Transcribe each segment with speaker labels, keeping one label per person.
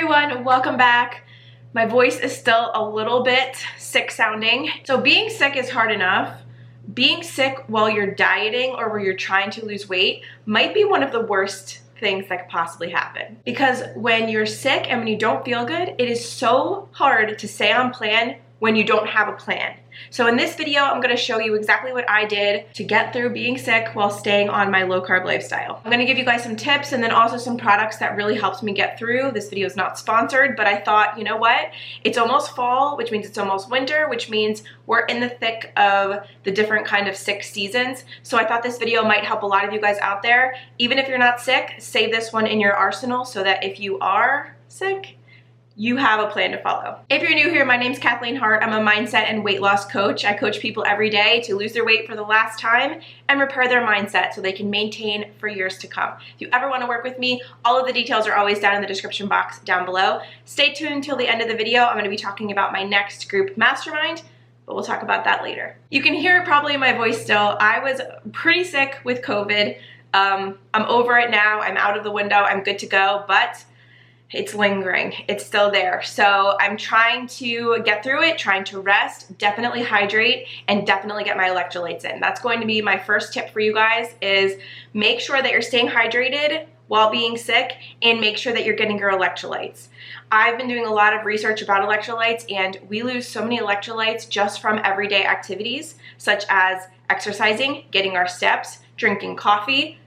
Speaker 1: everyone, welcome back. My voice is still a little bit sick sounding. So being sick is hard enough. Being sick while you're dieting or where you're trying to lose weight might be one of the worst things that could possibly happen. Because when you're sick and when you don't feel good, it is so hard to stay on plan when you don't have a plan. So in this video, I'm gonna show you exactly what I did to get through being sick while staying on my low carb lifestyle. I'm gonna give you guys some tips and then also some products that really helped me get through. This video is not sponsored, but I thought, you know what? It's almost fall, which means it's almost winter, which means we're in the thick of the different kind of sick seasons. So I thought this video might help a lot of you guys out there. Even if you're not sick, save this one in your arsenal so that if you are sick, you have a plan to follow. If you're new here, my name's Kathleen Hart. I'm a mindset and weight loss coach. I coach people every day to lose their weight for the last time and repair their mindset so they can maintain for years to come. If you ever want to work with me, all of the details are always down in the description box down below. Stay tuned until the end of the video. I'm going to be talking about my next group Mastermind, but we'll talk about that later. You can hear it probably in my voice still. I was pretty sick with COVID. I'm over it now. I'm out of the window. I'm good to go, but it's lingering. It's still there. So I'm trying to get through it, trying to rest, definitely hydrate, and definitely get my electrolytes in. That's going to be my first tip for you guys, is make sure that you're staying hydrated while being sick and make sure that you're getting your electrolytes. I've been doing a lot of research about electrolytes, and we lose so many electrolytes just from everyday activities such as exercising, getting our steps, drinking coffee,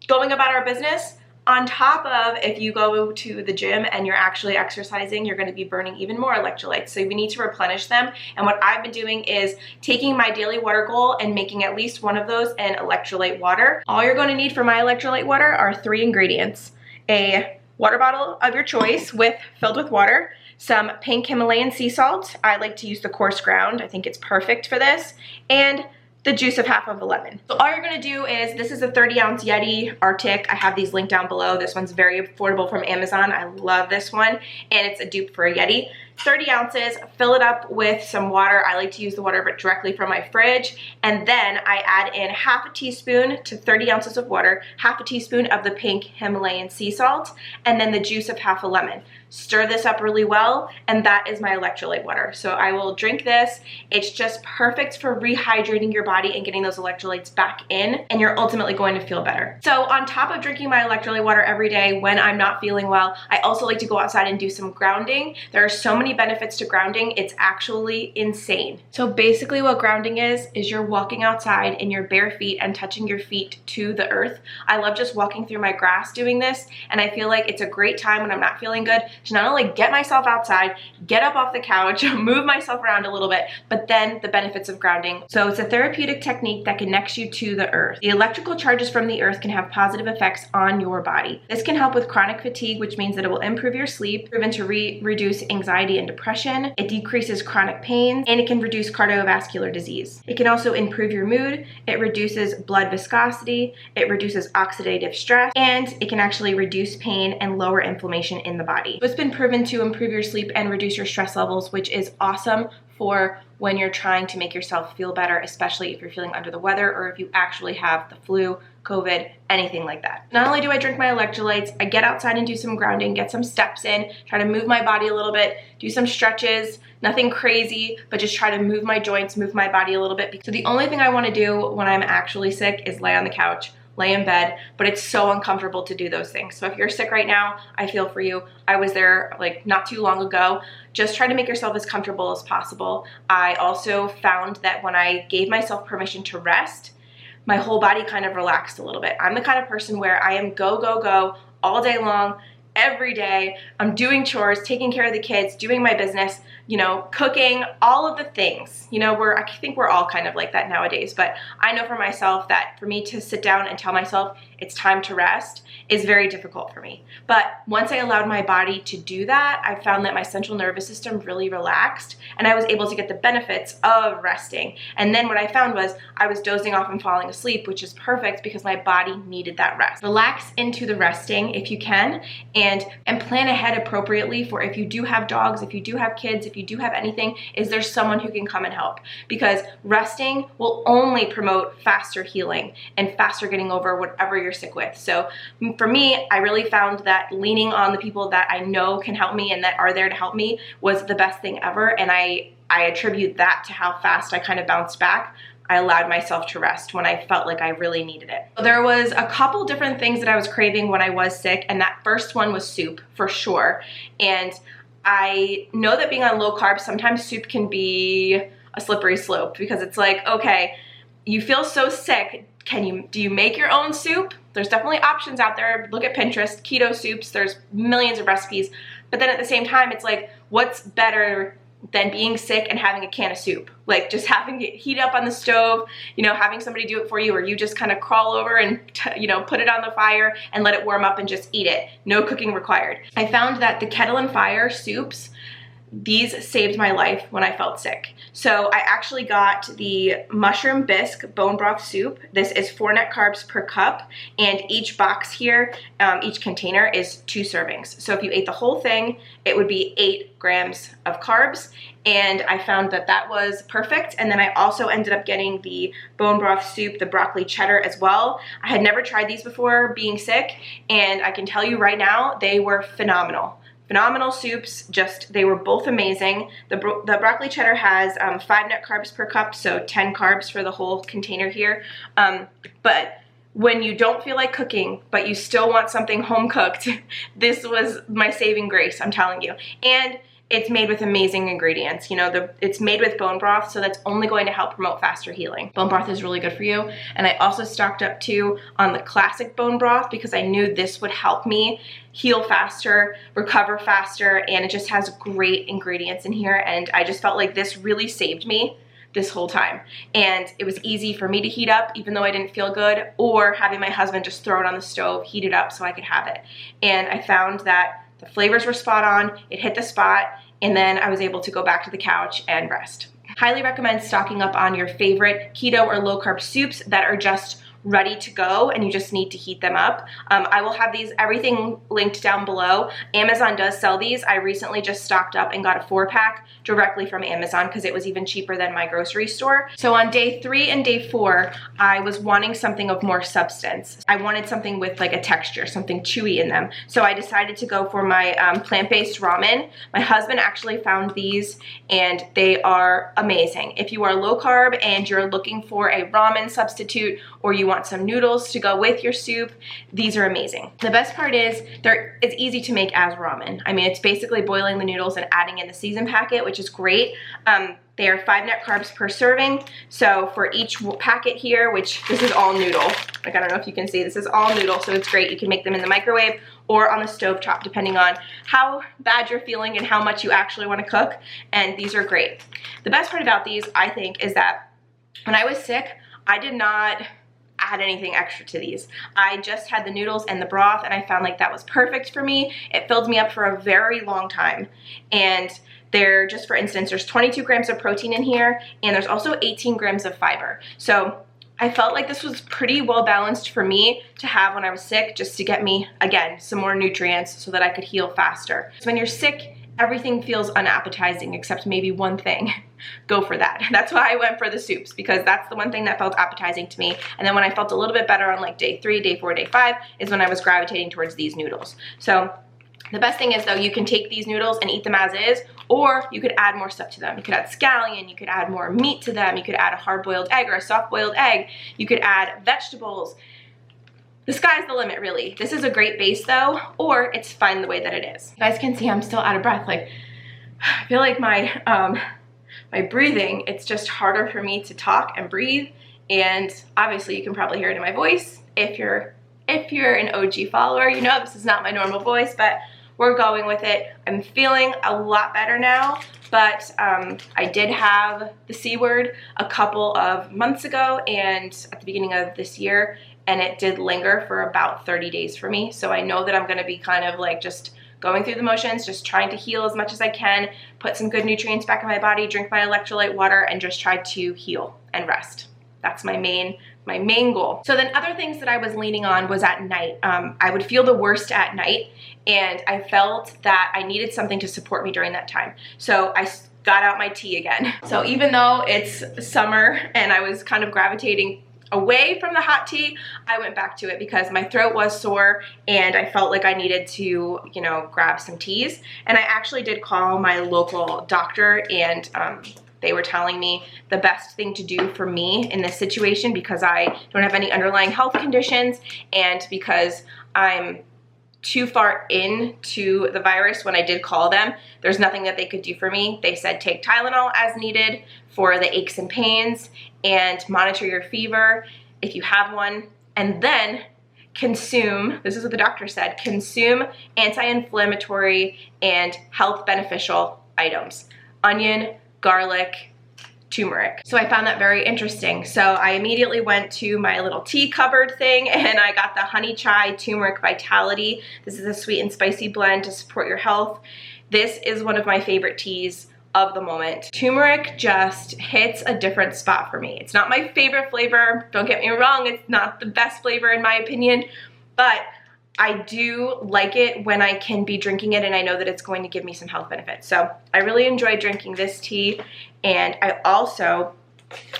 Speaker 1: going about our business. On top of, if you go to the gym and you're actually exercising, you're going to be burning even more electrolytes. So we need to replenish them. And what I've been doing is taking my daily water goal and making at least one of those in electrolyte water. All you're going to need for my electrolyte water are 3 ingredients. A water bottle of your choice filled with water, some pink Himalayan sea salt. I like to use the coarse ground. I think it's perfect for this. And the juice of half of a lemon. So all you're gonna do is, this is a 30-ounce Yeti Arctic. I have these linked down below. This one's very affordable from Amazon. I love this one, and it's a dupe for a Yeti. 30 ounces, fill it up with some water. I like to use the water directly from my fridge. And then I add in half a teaspoon to 30 ounces of water, half a teaspoon of the pink Himalayan sea salt, and then the juice of half a lemon. Stir this up really well, and that is my electrolyte water. So I will drink this. It's just perfect for rehydrating your body and getting those electrolytes back in, and you're ultimately going to feel better. So on top of drinking my electrolyte water every day when I'm not feeling well, I also like to go outside and do some grounding. There are so many benefits to grounding. It's actually insane. So basically what grounding is you're walking outside in your bare feet and touching your feet to the earth. I love just walking through my grass doing this, and I feel like it's a great time when I'm not feeling good to not only get myself outside, get up off the couch, move myself around a little bit, but then the benefits of grounding. So it's a therapeutic technique that connects you to the earth. The electrical charges from the earth can have positive effects on your body. This can help with chronic fatigue, which means that it will improve your sleep, proven to reduce anxiety and depression. It decreases chronic pains, and it can reduce cardiovascular disease. It can also improve your mood. It reduces blood viscosity. It reduces oxidative stress, and it can actually reduce pain and lower inflammation in the body. So it's been proven to improve your sleep and reduce your stress levels, which is awesome for when you're trying to make yourself feel better, especially if you're feeling under the weather or if you actually have the flu, COVID, anything like that. Not only do I drink my electrolytes, I get outside and do some grounding, get some steps in, try to move my body a little bit, do some stretches, nothing crazy, but just try to move my joints, move my body a little bit. So the only thing I want to do when I'm actually sick is lay on the couch, lay in bed, but it's so uncomfortable to do those things. So if you're sick right now, I feel for you. I was there like not too long ago. Just try to make yourself as comfortable as possible. I also found that when I gave myself permission to rest, my whole body kind of relaxed a little bit. I'm the kind of person where I am go, go, go all day long, every day. I'm doing chores, taking care of the kids, doing my business, you know, cooking, all of the things. You know, I think we're all kind of like that nowadays, but I know for myself that for me to sit down and tell myself it's time to rest is very difficult for me. But once I allowed my body to do that, I found that my central nervous system really relaxed, and I was able to get the benefits of resting. And then what I found was I was dozing off and falling asleep, which is perfect because my body needed that rest. Relax into the resting if you can, and and plan ahead appropriately for if you do have dogs, if you do have kids, if you do have anything, is there someone who can come and help? Because resting will only promote faster healing and faster getting over whatever you're sick with. So for me, I really found that leaning on the people that I know can help me and that are there to help me was the best thing ever. And I attribute that to how fast I kind of bounced back. I allowed myself to rest when I felt like I really needed it. There was a couple different things that I was craving when I was sick, and that first one was soup for sure. And I know that being on low carb, sometimes soup can be a slippery slope because it's like, okay, you feel so sick. Do you make your own soup? There's definitely options out there. Look at Pinterest, keto soups, there's millions of recipes. But then at the same time, it's like, what's better than being sick and having a can of soup? Like just having it heat up on the stove, you know, having somebody do it for you, or you just kind of crawl over and, you know, put it on the fire and let it warm up and just eat it. No cooking required. I found that the kettle and fire soups, these saved my life when I felt sick. So I actually got the mushroom bisque bone broth soup. This is 4 net carbs per cup, and each box here, each container is 2 servings. So if you ate the whole thing, it would be 8 grams of carbs, and I found that that was perfect. And then I also ended up getting the bone broth soup, the broccoli cheddar as well. I had never tried these before being sick, and I can tell you right now, they were phenomenal. Phenomenal soups, just they were both amazing. The broccoli cheddar has 5 net carbs per cup, so 10 carbs for the whole container here. But when you don't feel like cooking, but you still want something home cooked, this was my saving grace, I'm telling you. And it's made with amazing ingredients. You know, it's made with bone broth, so that's only going to help promote faster healing. Bone broth is really good for you. And I also stocked up too on the classic bone broth because I knew this would help me heal faster, recover faster, and it just has great ingredients in here. And I just felt like this really saved me this whole time. And it was easy for me to heat up even though I didn't feel good, or having my husband just throw it on the stove, heat it up so I could have it. And I found that the flavors were spot on, it hit the spot, and then I was able to go back to the couch and rest. Highly recommend stocking up on your favorite keto or low carb soups that are just ready to go and you just need to heat them up. I will have everything linked down below. Amazon does sell these. I recently just stocked up and got a 4-pack directly from Amazon because it was even cheaper than my grocery store. So on day 3 and day 4, I was wanting something of more substance. I wanted something with like a texture, something chewy in them. So I decided to go for my plant-based ramen. My husband actually found these and they are amazing. If you are low carb and you're looking for a ramen substitute, or you want some noodles to go with your soup, these are amazing. The best part is it's easy to make as ramen. I mean, it's basically boiling the noodles and adding in the season packet, which is great. They are 5 net carbs per serving. So for each packet here, which this is all noodle, like I don't know if you can see, this is all noodle, so it's great. You can make them in the microwave or on the stovetop, depending on how bad you're feeling and how much you actually want to cook. And these are great. The best part about these, I think, is that when I was sick, I did not add anything extra to these. I just had the noodles and the broth, and I found like that was perfect for me. It filled me up for a very long time. And there, just for instance, there's 22 grams of protein in here, and there's also 18 grams of fiber. So I felt like this was pretty well balanced for me to have when I was sick, just to get me, again, some more nutrients so that I could heal faster. So when you're sick, everything feels unappetizing except maybe one thing. Go for that. That's why I went for the soups, because that's the one thing that felt appetizing to me. And then when I felt a little bit better on like day 3, day 4, day 5 is when I was gravitating towards these noodles. So the best thing is though, you can take these noodles and eat them as is, or you could add more stuff to them. You could add scallion, you could add more meat to them, you could add a hard-boiled egg or a soft-boiled egg, you could add vegetables. The sky's the limit, really. This is a great base though, or it's fine the way that it is. You guys can see I'm still out of breath. Like, I feel like my breathing, it's just harder for me to talk and breathe. And obviously you can probably hear it in my voice. If you're an OG follower, you know this is not my normal voice, but we're going with it. I'm feeling a lot better now, but I did have the C word a couple of months ago and at the beginning of this year, and it did linger for about 30 days for me. So I know that I'm gonna be kind of like just going through the motions, just trying to heal as much as I can, put some good nutrients back in my body, drink my electrolyte water, and just try to heal and rest. That's my main my main goal. So then other things that I was leaning on was at night. I would feel the worst at night, and I felt that I needed something to support me during that time. So I got out my tea again. So even though it's summer and I was kind of gravitating away from the hot tea, I went back to it because my throat was sore and I felt like I needed to, you know, grab some teas. And I actually did call my local doctor, and they were telling me the best thing to do for me in this situation, because I don't have any underlying health conditions and because I'm too far into the virus. When I did call them, there's nothing that they could do for me. They said take Tylenol as needed for the aches and pains and monitor your fever if you have one, and then consume, this is what the doctor said, consume anti-inflammatory and health beneficial items: onion, garlic, turmeric. So I found that very interesting. So I immediately went to my little tea cupboard thing and I got the honey chai turmeric vitality. This is a sweet and spicy blend to support your health. This is one of my favorite teas of the moment. Turmeric just hits a different spot for me. It's not my favorite flavor. Don't get me wrong. It's not the best flavor in my opinion, but I do like it when I can be drinking it and I know that it's going to give me some health benefits. So I really enjoyed drinking this tea, and I also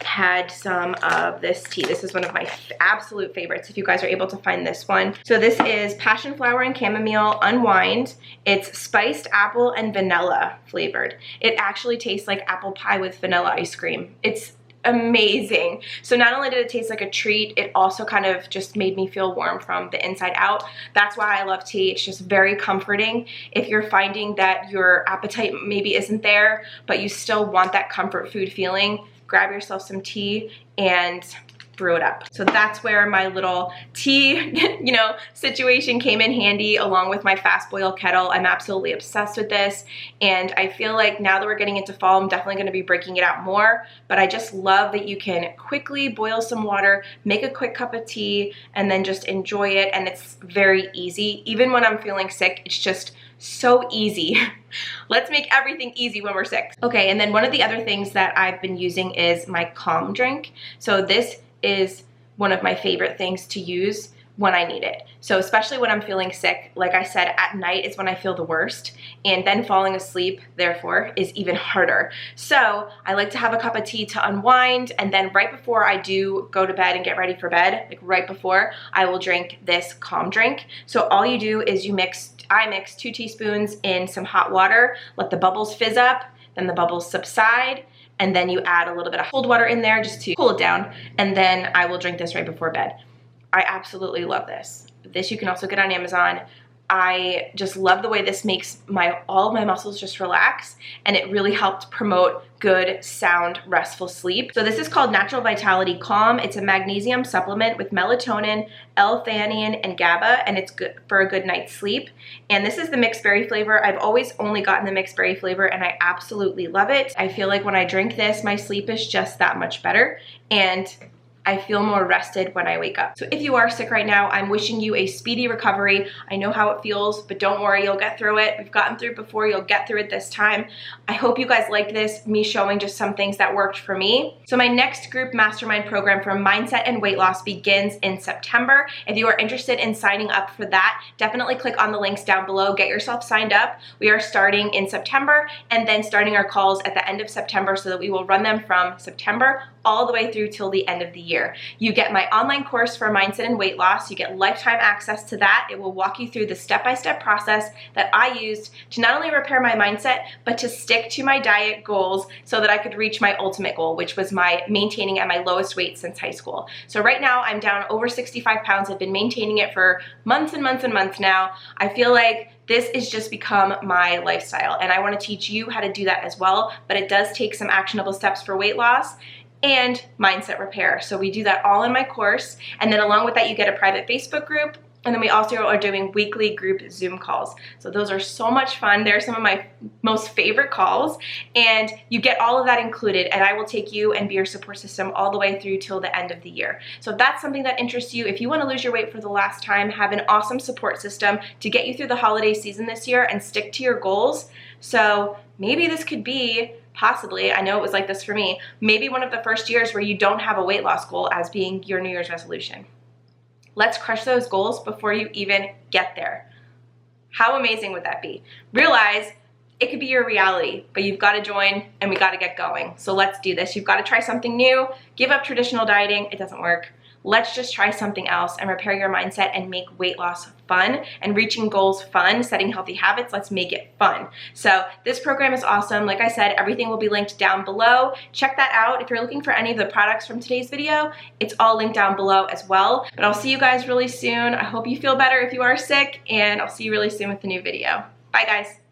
Speaker 1: had some of this tea. This is one of my absolute favorites if you guys are able to find this one. So this is passion flower and chamomile unwind. It's spiced apple and vanilla flavored. It actually tastes like apple pie with vanilla ice cream. It's amazing. So not only did it taste like a treat, it also kind of just made me feel warm from the inside out. That's why I love tea. It's just very comforting. If you're finding that your appetite maybe isn't there, but you still want that comfort food feeling, grab yourself some tea and brew it up. So that's where my little tea, situation came in handy, along with my fast boil kettle. I'm absolutely obsessed with this, and I feel like now that we're getting into fall, I'm definitely going to be breaking it out more, but I just love that you can quickly boil some water, make a quick cup of tea, and then just enjoy it, and it's very easy. Even when I'm feeling sick, it's just so easy. Let's make everything easy when we're sick. Okay, and then one of the other things that I've been using is my calm drink. So this is one of my favorite things to use when I need it. So especially when I'm feeling sick, like I said, at night is when I feel the worst, and then falling asleep, therefore, is even harder. So I like to have a cup of tea to unwind, and then right before I do go to bed and get ready for bed, like right before, I will drink this calm drink. So all you do is I mix 2 teaspoons in some hot water, let the bubbles fizz up, then the bubbles subside, and then you add a little bit of cold water in there just to cool it down, and then I will drink this right before bed. I absolutely love this. This you can also get on Amazon. I just love the way this makes all of my muscles just relax, and it really helped promote good, sound, restful sleep. So this is called Natural Vitality Calm. It's a magnesium supplement with melatonin, L-theanine, and GABA, and it's good for a good night's sleep. And this is the mixed berry flavor. I've always only gotten the mixed berry flavor, and I absolutely love it. I feel like when I drink this, my sleep is just that much better, and I feel more rested when I wake up. So if you are sick right now, I'm wishing you a speedy recovery. I know how it feels, but don't worry, you'll get through it. We've gotten through it before, you'll get through it this time. I hope you guys like this, me showing just some things that worked for me. So my next group mastermind program for mindset and weight loss begins in September. If you are interested in signing up for that, definitely click on the links down below, get yourself signed up. We are starting in September and then starting our calls at the end of September, so that we will run them from September all the way through till the end of the year. You get my online course for mindset and weight loss. You get lifetime access to that. It will walk you through the step-by-step process that I used to not only repair my mindset, but to stick to my diet goals so that I could reach my ultimate goal, which was my maintaining at my lowest weight since high school. So right now I'm down over 65 pounds. I've been maintaining it for months and months and months now. I feel like this has just become my lifestyle, and I want to teach you how to do that as well, but it does take some actionable steps for weight loss and mindset repair. So we do that all in my course, and then along with that you get a private Facebook group, and then we also are doing weekly group Zoom calls. So those are so much fun. They're some of my most favorite calls, and you get all of that included, and I will take you and be your support system all the way through till the end of the year. So if that's something that interests you, if you want to lose your weight for the last time, have an awesome support system to get you through the holiday season this year and stick to your goals. So maybe this could be possibly, I know it was like this for me, maybe one of the first years where you don't have a weight loss goal as being your New Year's resolution. Let's crush those goals before you even get there. How amazing would that be? Realize it could be your reality, but you've got to join and we got to get going. So let's do this. You've got to try something new, give up traditional dieting. It doesn't work. Let's just try something else and repair your mindset and make weight loss fun and reaching goals fun, setting healthy habits. Let's make it fun. So this program is awesome. Like I said, everything will be linked down below. Check that out. If you're looking for any of the products from today's video, it's all linked down below as well. But I'll see you guys really soon. I hope you feel better if you are sick, and I'll see you really soon with the new video. Bye guys.